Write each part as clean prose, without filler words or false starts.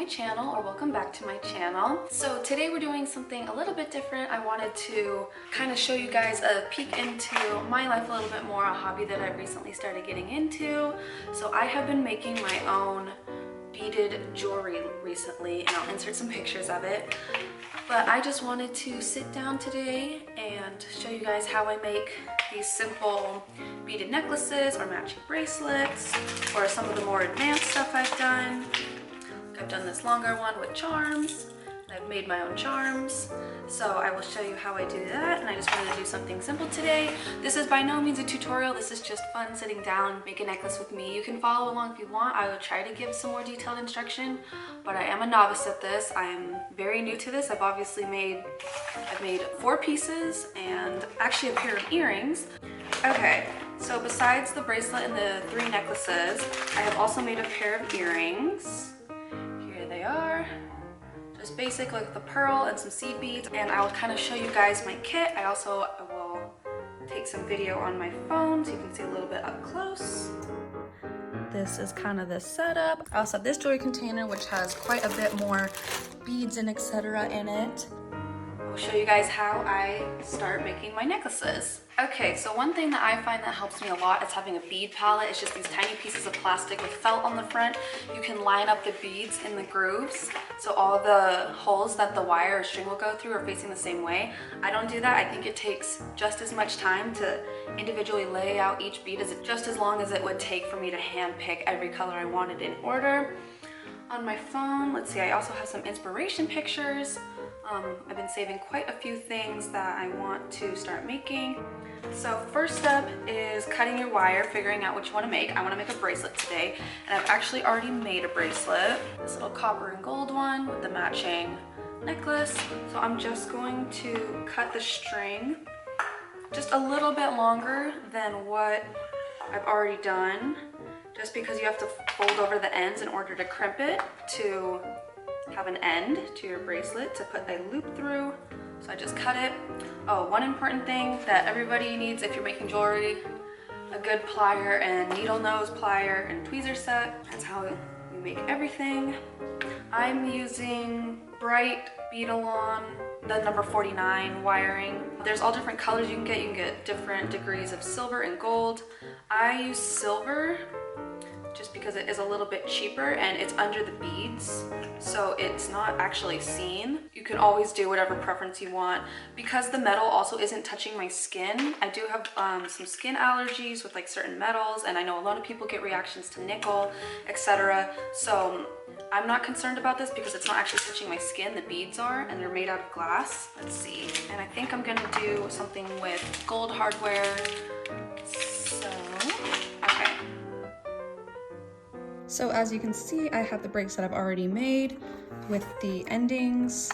my channel, or welcome back to my channel. So today we're doing something a little bit different. I wanted to kind of show you guys a peek into my life a little bit more, a hobby that I recently started getting into. So I have been making my own beaded jewelry recently, and I'll insert some pictures of it. But I just wanted to sit down today and show you guys how I make these simple beaded necklaces or matching bracelets, or some of the more advanced stuff I've done. I've done this longer one with charms. I've made my own charms. So I will show you how I do that, and I just wanted to do something simple today. This is by no means a tutorial. This is just fun sitting down, make a necklace with me. You can follow along if you want. I will try to give some more detailed instruction, but I am a novice at this. I am very new to this. I've made 4 pieces and actually a pair of earrings. Okay, so besides the bracelet and the 3 necklaces, I have also made a pair of earrings. Here they are. Just basic, like the pearl and some seed beads, and I'll kind of show you guys my kit. I also will take some video on my phone so you can see a little bit up close. This is kind of the setup. I also have this jewelry container which has quite a bit more beads and etc. in it. I'll show you guys how I start making my necklaces. Okay, so one thing that I find that helps me a lot is having a bead palette. It's just these tiny pieces of plastic with felt on the front. You can line up the beads in the grooves, so all the holes that the wire or string will go through are facing the same way. I don't do that. I think it takes just as much time to individually lay out each bead, just as long as it would take for me to hand pick every color I wanted in order. On my phone, let's see, I also have some inspiration pictures. I've been saving quite a few things that I want to start making. So first step is cutting your wire, figuring out what you want to make. I want to make a bracelet today, and I've actually already made a bracelet. This little copper and gold one with the matching necklace. So I'm just going to cut the string just a little bit longer than what I've already done, just because you have to fold over the ends in order to crimp it to have an end to your bracelet to put a loop through. So I just cut it. Oh, one important thing that everybody needs if you're making jewelry: a good plier and needle nose plier and tweezer set. That's how we make everything. I'm using bright Beadalon, the number 49 wiring. There's all different colors you can get. You can get different degrees of silver and gold. I use silver just because it is a little bit cheaper and it's under the beads, so it's not actually seen. You can always do whatever preference you want. Because the metal also isn't touching my skin, I do have some skin allergies with like certain metals, and I know a lot of people get reactions to nickel, etc. So I'm not concerned about this because it's not actually touching my skin. The beads are, and they're made out of glass. Let's see, and I think I'm gonna do something with gold hardware. So as you can see, I have the bracelet I've already made with the endings,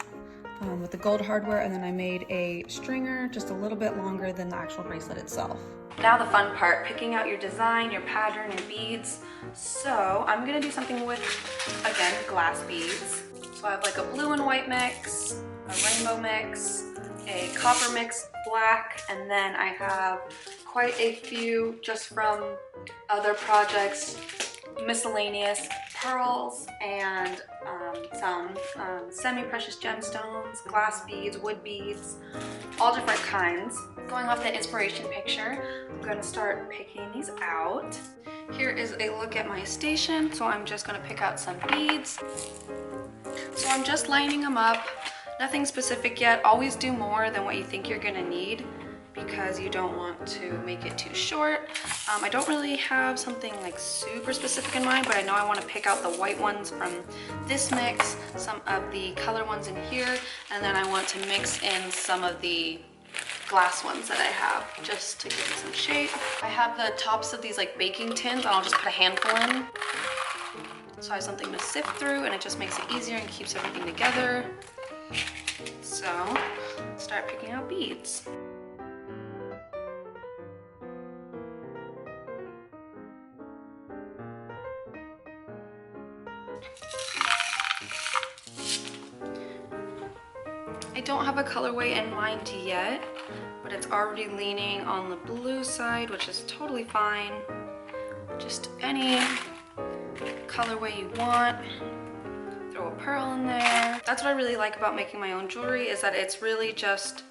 with the gold hardware, and then I made a stringer just a little bit longer than the actual bracelet itself. Now the fun part, picking out your design, your pattern, your beads. So I'm gonna do something with, again, glass beads. So I have like a blue and white mix, a rainbow mix, a copper mix, black, and then I have quite a few just from other projects, miscellaneous pearls and some semi-precious gemstones, glass beads, wood beads, all different kinds. Going off the inspiration picture, I'm going to start picking these out. Here is a look at my station, so I'm just going to pick out some beads. So I'm just lining them up, nothing specific yet. Always do more than what you think you're going to need, because you don't want to make it too short. I don't really have something like super specific in mind, but I know I want to pick out the white ones from this mix, some of the color ones in here, and then I want to mix in some of the glass ones that I have just to give it some shape. I have the tops of these like baking tins, and I'll just put a handful in, so I have something to sift through, and it just makes it easier and keeps everything together. So start picking out beads. I don't have a colorway in mind yet, but it's already leaning on the blue side, which is totally fine. Just any colorway you want. Throw a pearl in there. That's what I really like about making my own jewelry, is that it's really just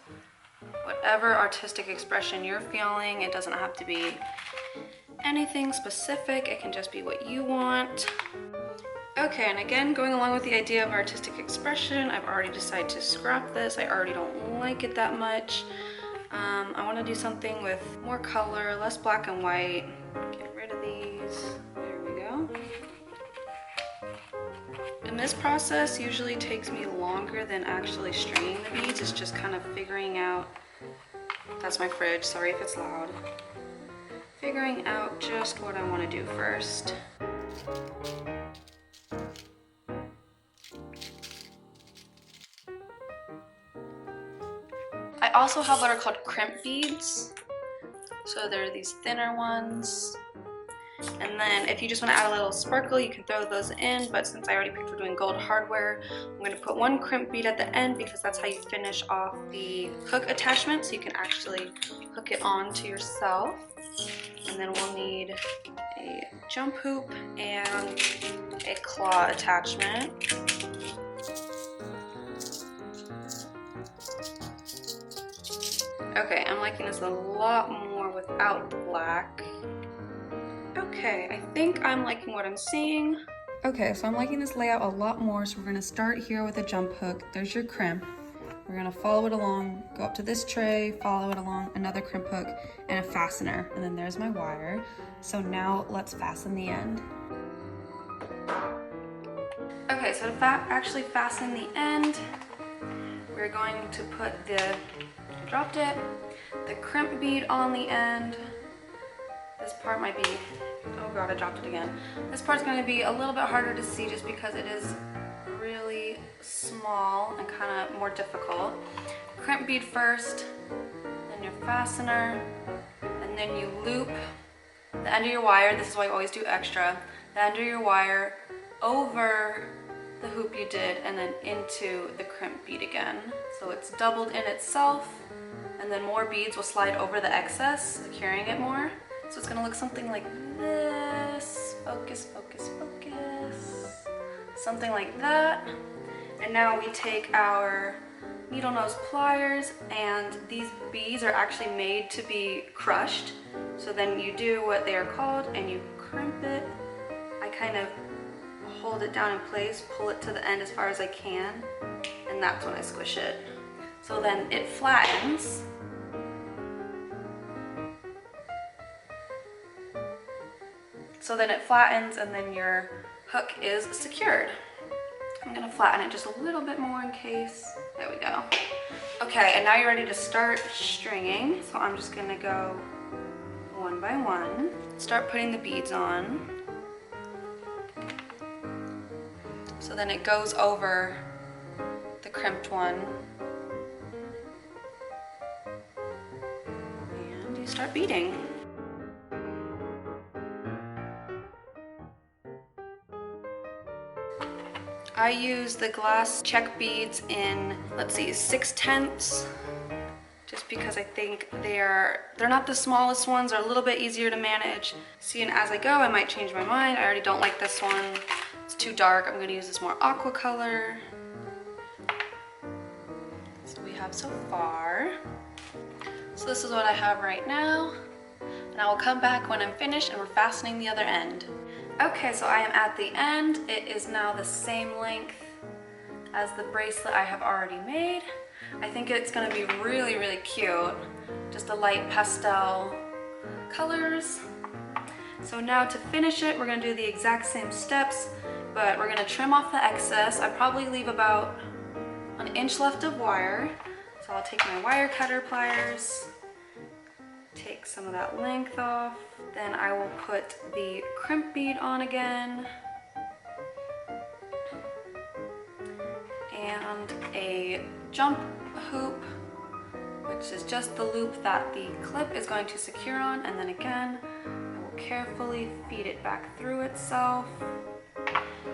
whatever artistic expression you're feeling. It doesn't have to be anything specific. It can just be what you want. Okay, and again, going along with the idea of artistic expression, I've already decided to scrap this. I already don't like it that much. I want to do something with more color, less black and white. Get rid of these. There we go. And this process usually takes me longer than actually stringing the beads. It's just kind of figuring out, that's my fridge, sorry if it's loud. Figuring out just what I want to do first. I also have what are called crimp beads. So they're these thinner ones. And then if you just want to add a little sparkle, you can throw those in, but since I already picked for doing gold hardware, I'm going to put one crimp bead at the end because that's how you finish off the hook attachment, so you can actually hook it on to yourself. And then we'll need a jump hoop and a claw attachment. Okay, I'm liking this a lot more without the black. Okay, I think I'm liking what I'm seeing. Okay, so I'm liking this layout a lot more, so we're gonna start here with a jump hook. There's your crimp. We're gonna follow it along, go up to this tray, follow it along, another crimp hook, and a fastener. And then there's my wire. So now let's fasten the end. Okay, so to actually fasten the end, we're going to put the, dropped it, the crimp bead on the end. This part might be, oh god, I dropped it again. This part's going to be a little bit harder to see just because it is really small and kind of more difficult. Crimp bead first, then your fastener, and then you loop the end of your wire. This is why you always do extra. The end of your wire over the hoop you did and then into the crimp bead again. So it's doubled in itself, and then more beads will slide over the excess, securing it more. So it's gonna look something like this. Focus, focus, focus. Something like that. And now we take our needle nose pliers, and these beads are actually made to be crushed. So then you do what they are called and you crimp it. I kind of hold it down in place, pull it to the end as far as I can, and that's when I squish it. So then it flattens. So then it flattens and then your hook is secured. I'm gonna flatten it just a little bit more in case. There we go. Okay, and now you're ready to start stringing. So I'm just gonna go one by one. Start putting the beads on. So then it goes over the crimped one. And you start beading. I use the glass check beads in, let's see, 6/10, just because I think they're not the smallest ones, they're a little bit easier to manage. See, and as I go, I might change my mind. I already don't like this one. It's too dark. I'm gonna use this more aqua color. So we have so far. So this is what I have right now. And I will come back when I'm finished and we're fastening the other end. Okay, so I am at the end. It is now the same length as the bracelet I have already made. I think it's gonna be really, really cute. Just a light pastel colors. So now to finish it, we're gonna do the exact same steps, but we're gonna trim off the excess. I probably leave about an inch left of wire. So I'll take my wire cutter pliers, take some of that length off. Then I will put the crimp bead on again. And a jump hoop, which is just the loop that the clip is going to secure on. And then again, I will carefully feed it back through itself.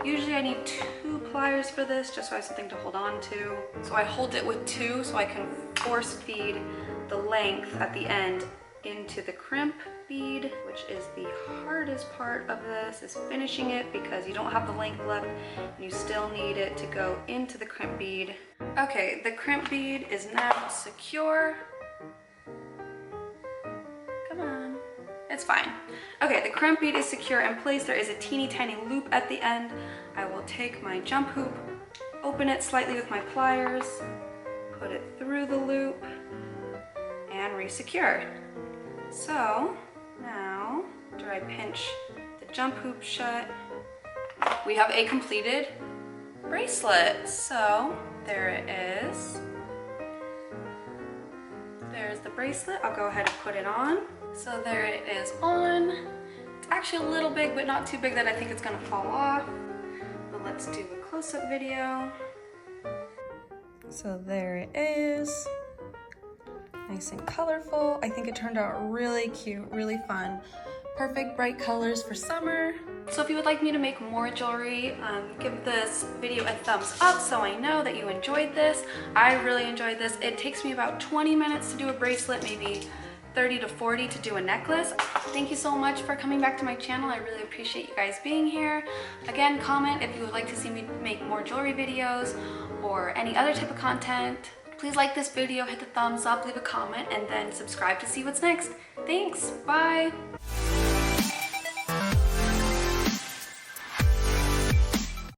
Usually I need 2 pliers for this, just so I have something to hold on to. So I hold it with 2 so I can force feed the length at the end into the crimp bead, which is the hardest part of this, is finishing it because you don't have the length left and you still need it to go into the crimp bead. Okay, the crimp bead is now secure. Come on, it's fine. Okay, the crimp bead is secure in place. There is a teeny tiny loop at the end. I will take my jump hoop, open it slightly with my pliers, put it through the loop, and re-secure. So now, after I pinch the jump hoop shut, we have a completed bracelet. So there it is. There's the bracelet. I'll go ahead and put it on. So there it is on. It's actually a little big, but not too big that I think it's gonna fall off. But let's do a close-up video. So there it is. Nice and colorful. I think it turned out really cute, really fun. Perfect bright colors for summer. So if you would like me to make more jewelry, give this video a thumbs up so I know that you enjoyed this. I really enjoyed this. It takes me about 20 minutes to do a bracelet, maybe 30 to 40 to do a necklace. Thank you so much for coming back to my channel. I really appreciate you guys being here. Again, comment if you would like to see me make more jewelry videos or any other type of content. Please like this video, hit the thumbs up, leave a comment, and then subscribe to see what's next. Thanks, bye.